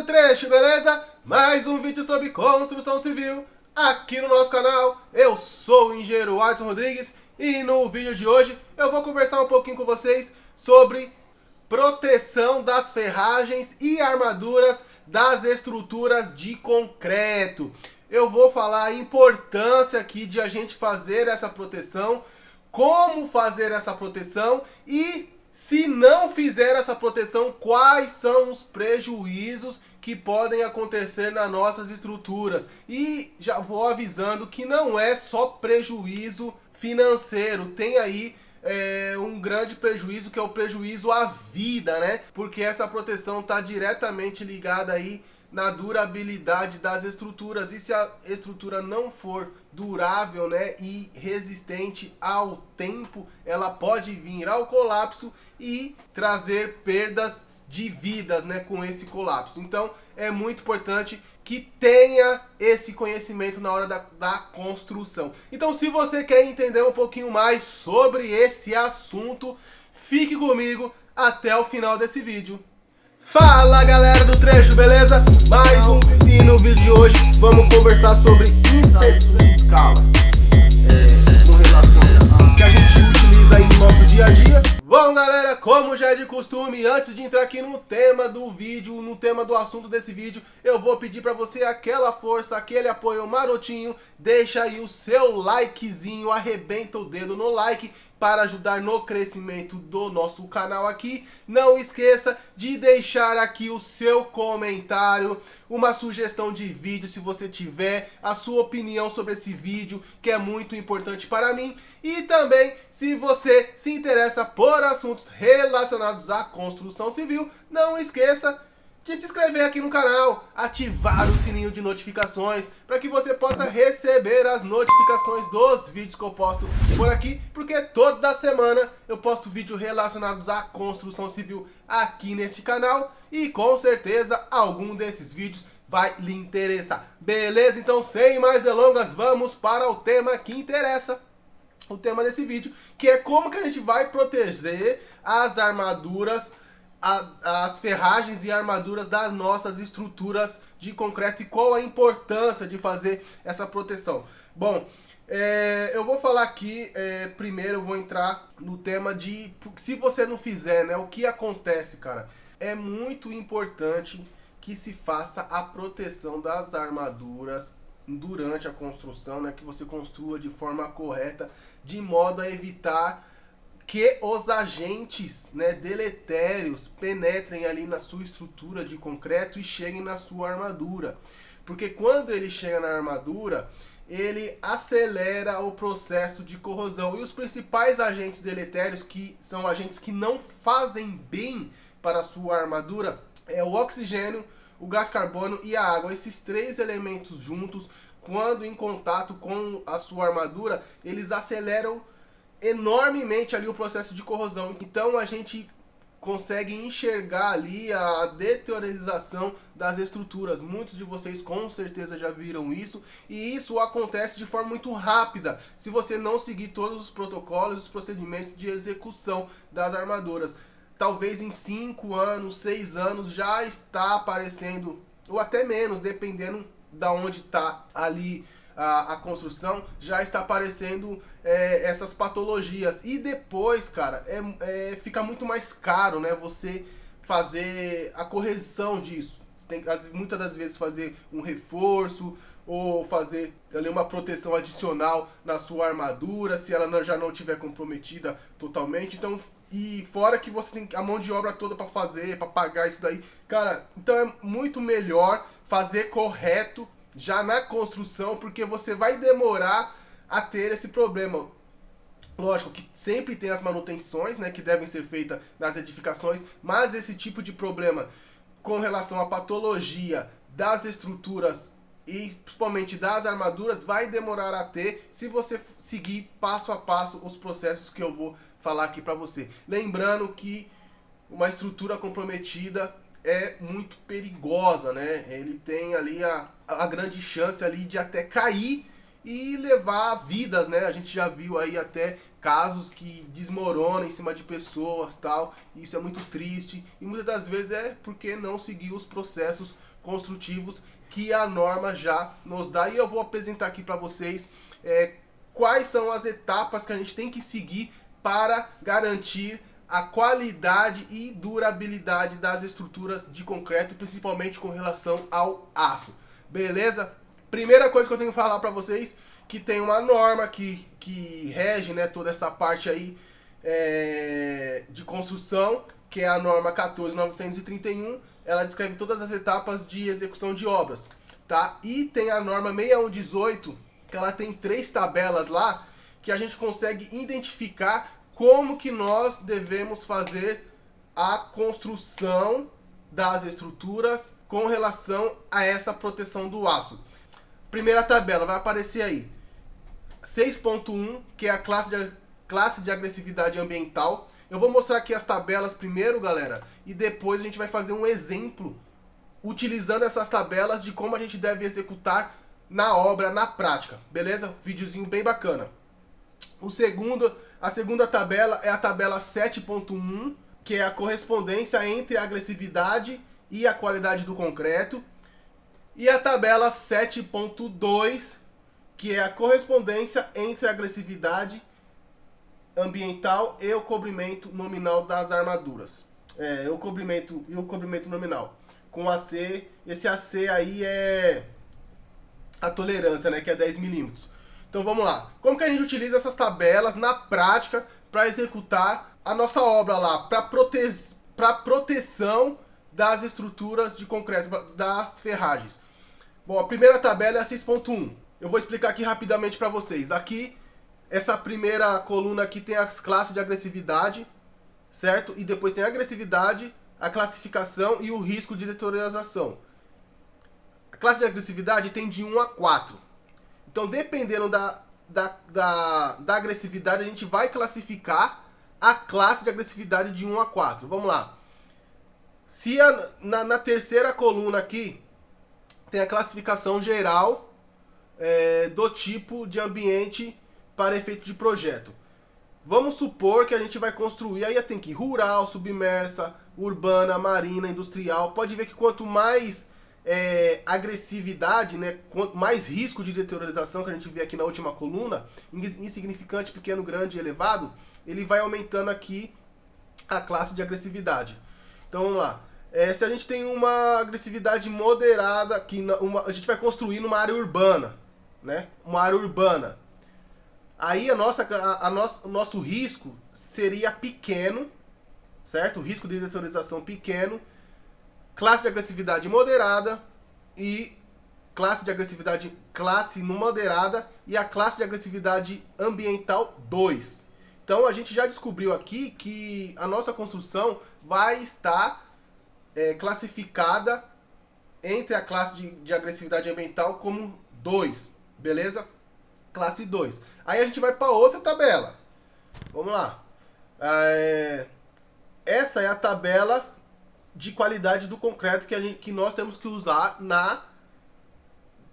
do trecho, beleza? Mais um vídeo sobre construção civil aqui no nosso canal. Eu sou o engenheiro Alisson Rodrigues e no vídeo de hoje eu vou conversar um pouquinho com vocês sobre proteção das ferragens e armaduras das estruturas de concreto. Eu vou falar a importância aqui de a gente fazer essa proteção, como fazer essa proteção e, se não fizer essa proteção, quais são os prejuízos que podem acontecer nas nossas estruturas. E já vou avisando que não é só prejuízo financeiro, tem aí um grande prejuízo, que é o prejuízo à vida, né? Porque essa proteção está diretamente ligada aí na durabilidade das estruturas, e se a estrutura não for durável, né, e resistente ao tempo, ela pode vir ao colapso e trazer perdas de vidas, né, com esse colapso. Então é muito importante que tenha esse conhecimento na hora da construção. Então, se você quer entender um pouquinho mais sobre esse assunto, fique comigo até o final desse vídeo. Fala, galera do trecho, beleza? Mais um vídeo, e no vídeo de hoje vamos conversar sobre inspeção em escala, com relação ao que a gente utiliza aí no nosso dia a dia. Bom, galera, como já é de costume, antes de entrar aqui no tema do vídeo, no tema do assunto desse vídeo, eu vou pedir para você aquela força, aquele apoio marotinho. Deixa aí o seu likezinho, arrebenta o dedo no like para ajudar no crescimento do nosso canal aqui. Não esqueça de deixar aqui o seu comentário, uma sugestão de vídeo se você tiver, a sua opinião sobre esse vídeo, que é muito importante para mim. E também, se você se interessa por assuntos relacionados à construção civil, não esqueça de se inscrever aqui no canal, ativar o sininho de notificações para que você possa receber as notificações dos vídeos que eu posto por aqui, porque toda semana eu posto vídeos relacionados à construção civil aqui neste canal e com certeza algum desses vídeos vai lhe interessar. Beleza? Então, sem mais delongas, vamos para o tema que interessa. O tema desse vídeo, que é como que a gente vai proteger as armaduras, as ferragens e armaduras das nossas estruturas de concreto e qual a importância de fazer essa proteção. Bom, eu vou falar aqui, primeiro eu vou entrar no tema de se você não fizer, né, o que acontece, cara. É muito importante que se faça a proteção das armaduras durante a construção, né, que você construa de forma correta, de modo a evitar que os agentes, né, deletérios penetrem ali na sua estrutura de concreto e cheguem na sua armadura. Porque quando ele chega na armadura, ele acelera o processo de corrosão. E os principais agentes deletérios, que são agentes que não fazem bem para a sua armadura, é o oxigênio, o gás carbônico e a água. Esses três elementos juntos, quando em contato com a sua armadura, eles aceleram enormemente ali o processo de corrosão. Então a gente consegue enxergar ali a deteriorização das estruturas. Muitos de vocês com certeza já viram isso, e isso acontece de forma muito rápida se você não seguir todos os protocolos, os procedimentos de execução das armaduras. Talvez em 5 anos, 6 anos já está aparecendo, ou até menos, dependendo da onde está ali a construção, já está aparecendo essas patologias. E depois, cara, fica muito mais caro, né, você fazer a correção disso. Você tem que, muitas das vezes, fazer um reforço ou fazer ali uma proteção adicional na sua armadura, se ela já não estiver comprometida totalmente. Então, e fora que você tem a mão de obra toda para fazer, para pagar isso daí, cara, então é muito melhor fazer correto já na construção, porque você vai demorar a ter esse problema. Lógico que sempre tem as manutenções, né, que devem ser feitas nas edificações, mas esse tipo de problema com relação à patologia das estruturas e principalmente das armaduras vai demorar a ter se você seguir passo a passo os processos que eu vou falar aqui para você. Lembrando que uma estrutura comprometida é muito perigosa, né? Ele tem ali a grande chance ali de até cair e levar vidas, né? A gente já viu aí até casos que desmoronam em cima de pessoas, tal. E isso é muito triste e muitas das vezes é porque não seguiu os processos construtivos que a norma já nos dá. E eu vou apresentar aqui para vocês quais são as etapas que a gente tem que seguir para garantir a qualidade e durabilidade das estruturas de concreto, principalmente com relação ao aço. Beleza? Primeira coisa que eu tenho que falar para vocês, que tem uma norma que rege, né, toda essa parte aí de construção, que é a norma 14931. Ela descreve todas as etapas de execução de obras, tá? E tem a norma 6118, que ela tem 3 tabelas lá, que a gente consegue identificar como que nós devemos fazer a construção das estruturas com relação a essa proteção do aço. Primeira tabela vai aparecer aí, 6.1, que é a classe de agressividade ambiental. Eu vou mostrar aqui as tabelas primeiro, galera, e depois a gente vai fazer um exemplo utilizando essas tabelas de como a gente deve executar na obra, na prática. Beleza? Videozinho bem bacana. A segunda tabela é a tabela 7.1, que é a correspondência entre a agressividade e a qualidade do concreto. E a tabela 7.2, que é a correspondência entre a agressividade ambiental e o cobrimento nominal das armaduras. O cobrimento nominal. Com AC, esse AC aí é a tolerância, né, que é 10 milímetros. Então vamos lá. Como que a gente utiliza essas tabelas na prática para executar a nossa obra lá, para proteção das estruturas de concreto, das ferragens? Bom, a primeira tabela é a 6.1. Eu vou explicar aqui rapidamente para vocês. Aqui, essa primeira coluna aqui tem as classes de agressividade, certo? E depois tem a agressividade, a classificação e o risco de deterioração. A classe de agressividade tem de 1 a 4. Então, dependendo da agressividade, a gente vai classificar a classe de agressividade de 1 a 4. Vamos lá. Se na terceira coluna aqui tem a classificação geral do tipo de ambiente para efeito de projeto. Vamos supor que a gente vai construir, aí tem que ir rural, submersa, urbana, marina, industrial. Pode ver que quanto mais agressividade, né, quanto mais risco de deteriorização que a gente vê aqui na última coluna, insignificante, pequeno, grande, elevado, ele vai aumentando aqui a classe de agressividade. Então vamos lá. Se a gente tem uma agressividade moderada, a gente vai construir numa área urbana, né? Uma área urbana. Aí o nosso risco seria pequeno, certo? O risco de deteriorização pequeno, classe de agressividade moderada e classe de agressividade moderada e a classe de agressividade ambiental 2. Então a gente já descobriu aqui que a nossa construção vai estar classificada entre a classe de agressividade ambiental como 2, beleza? Classe 2. Aí a gente vai para outra tabela. Vamos lá. Essa é a tabela de qualidade do concreto que nós temos que usar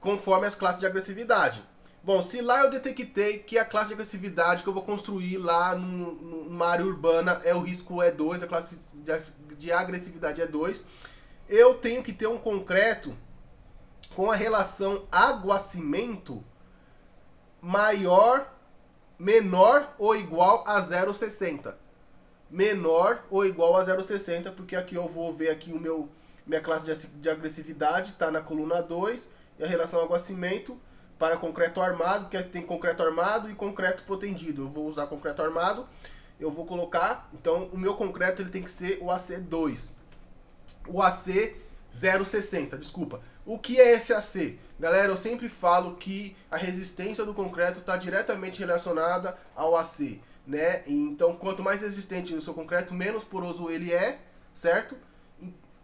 conforme as classes de agressividade. Bom, se lá eu detectei que a classe de agressividade que eu vou construir lá numa área urbana o risco é 2, a classe de agressividade é 2, eu tenho que ter um concreto com a relação água-cimento menor ou igual a 0,60. Menor ou igual a 0,60, porque aqui eu vou ver aqui minha classe de agressividade, está na coluna 2, e a relação água-cimento para concreto armado, que tem concreto armado e concreto protendido. Eu vou usar concreto armado, eu vou colocar, então o meu concreto ele tem que ser o AC2. O AC 0,60, desculpa. O que é esse AC? Galera, eu sempre falo que a resistência do concreto está diretamente relacionada ao AC, né? Então, quanto mais resistente o seu concreto, menos poroso ele é, certo?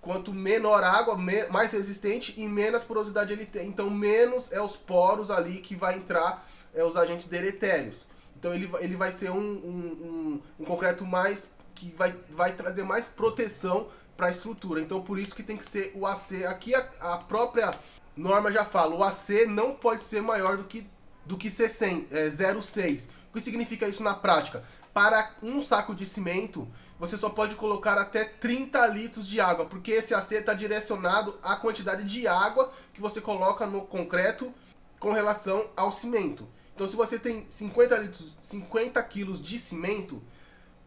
Quanto menor água, mais resistente e menos porosidade ele tem. Então, menos os poros ali que vai entrar os agentes deletérios. Então, ele vai ser um concreto mais que vai trazer mais proteção para a estrutura. Então, por isso que tem que ser o AC. Aqui a própria norma já fala, o AC não pode ser maior do que do que 0,6. O que significa isso na prática? Para um saco de cimento, você só pode colocar até 30 litros de água, porque esse AC está direcionado à quantidade de água que você coloca no concreto com relação ao cimento. Então, se você tem 50 quilos de cimento,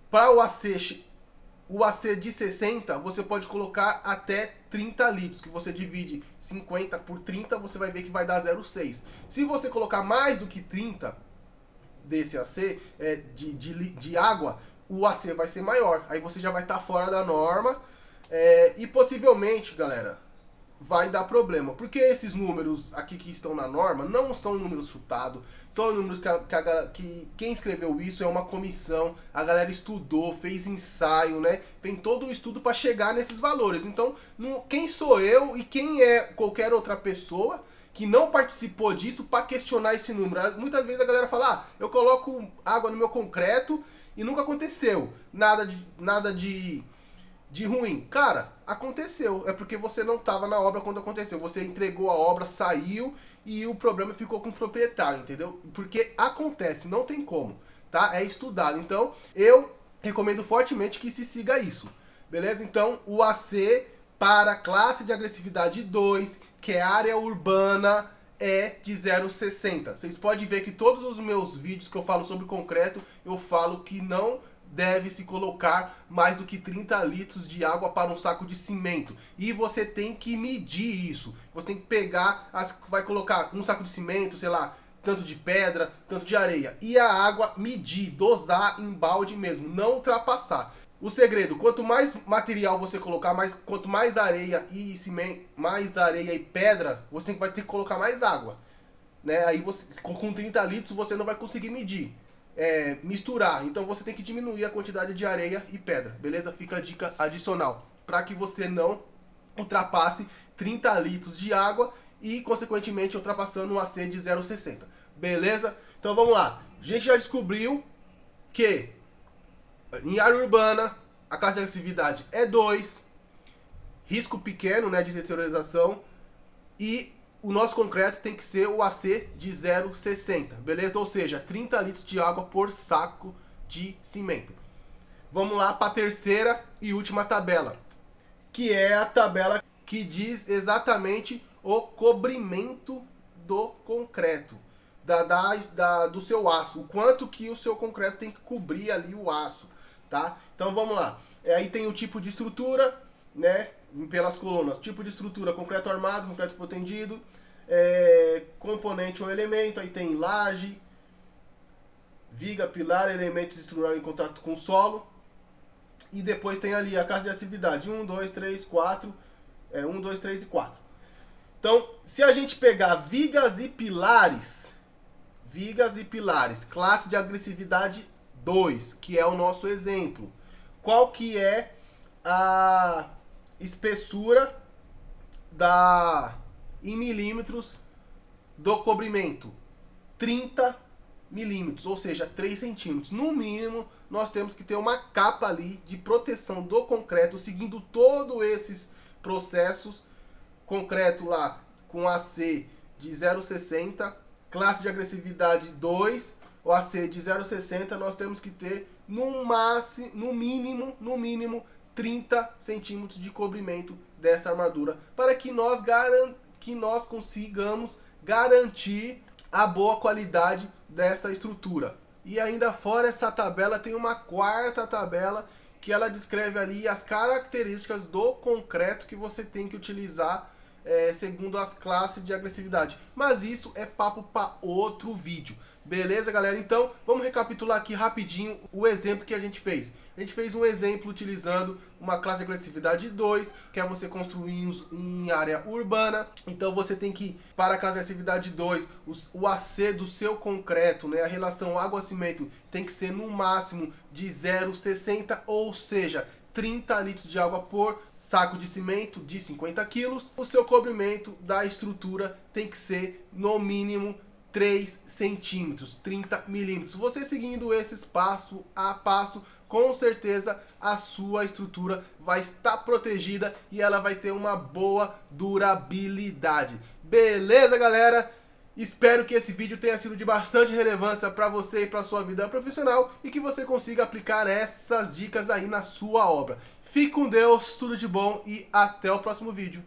para o AC de 60, você pode colocar até 30 litros, que você divide 50 por 30, você vai ver que vai dar 0,6. Se você colocar mais do que 30 desse AC, de água, o AC vai ser maior. Aí você já vai estar fora da norma e possivelmente, galera, vai dar problema. Porque esses números aqui que estão na norma não são números chutados, são números que quem escreveu isso é uma comissão, a galera estudou, fez ensaio, né? Tem todo o estudo para chegar nesses valores. Então, quem sou eu e quem é qualquer outra pessoa que não participou disso para questionar esse número? Muitas vezes a galera fala, eu coloco água no meu concreto e nunca aconteceu nada de ruim. Cara, aconteceu. É porque você não estava na obra quando aconteceu. Você entregou a obra, saiu e o problema ficou com o proprietário, entendeu? Porque acontece, não tem como, tá? É estudado. Então, eu recomendo fortemente que se siga isso. Beleza? Então, o AC para classe de agressividade 2, que é área urbana, é de 0,60. Vocês podem ver que todos os meus vídeos que eu falo sobre concreto, eu falo que não deve se colocar mais do que 30 litros de água para um saco de cimento. E você tem que medir isso. Você tem que pegar, vai colocar um saco de cimento, sei lá, tanto de pedra, tanto de areia. E a água medir, dosar em balde mesmo, não ultrapassar. O segredo, quanto mais material você colocar, quanto mais areia e cimento, mais areia e pedra, você vai ter que colocar mais água. Né? Aí você, com 30 litros você não vai conseguir medir. Misturar, então você tem que diminuir a quantidade de areia e pedra, beleza? Fica a dica adicional, para que você não ultrapasse 30 litros de água e consequentemente ultrapassando um AC de 0,60, beleza? Então vamos lá, a gente já descobriu que em área urbana a classe de agressividade é 2, risco pequeno, né, de deteriorização, e o nosso concreto tem que ser o AC de 0,60, beleza? Ou seja, 30 litros de água por saco de cimento. Vamos lá para a terceira e última tabela, que é a tabela que diz exatamente o cobrimento do concreto, do seu aço, o quanto que o seu concreto tem que cobrir ali o aço, tá? Então vamos lá. Aí tem o tipo de estrutura, né? Pelas colunas, tipo de estrutura, concreto armado, concreto protendido, componente ou elemento, aí tem laje, viga, pilar, elementos estruturais em contato com o solo, e depois tem ali a classe de agressividade, 1, 2, 3, 4, 1, 2, 3 e 4. Então, se a gente pegar vigas e pilares, classe de agressividade 2, que é o nosso exemplo, qual que é a espessura em milímetros do cobrimento? 30 milímetros, ou seja, 3 centímetros. No mínimo, nós temos que ter uma capa ali de proteção do concreto, seguindo todos esses processos. Concreto lá com AC de 0,60, classe de agressividade 2, o AC de 0,60, nós temos que ter no mínimo 30 centímetros de cobrimento dessa armadura, para que nós consigamos garantir a boa qualidade dessa estrutura. E ainda fora essa tabela, tem uma quarta tabela que ela descreve ali as características do concreto que você tem que utilizar segundo as classes de agressividade. Mas isso é papo para outro vídeo. Beleza, galera? Então, vamos recapitular aqui rapidinho o exemplo que a gente fez. A gente fez um exemplo utilizando uma classe de agressividade 2, que é você construir em área urbana. Então você tem que, para a classe de agressividade 2, o AC do seu concreto, né, a relação água-cimento, tem que ser no máximo de 0,60, ou seja, 30 litros de água por saco de cimento de 50 quilos. O seu cobrimento da estrutura tem que ser no mínimo 3 centímetros, 30 milímetros. Você seguindo esses passo a passo, com certeza a sua estrutura vai estar protegida e ela vai ter uma boa durabilidade. Beleza, galera? Espero que esse vídeo tenha sido de bastante relevância para você e para sua vida profissional e que você consiga aplicar essas dicas aí na sua obra. Fique com Deus, tudo de bom e até o próximo vídeo.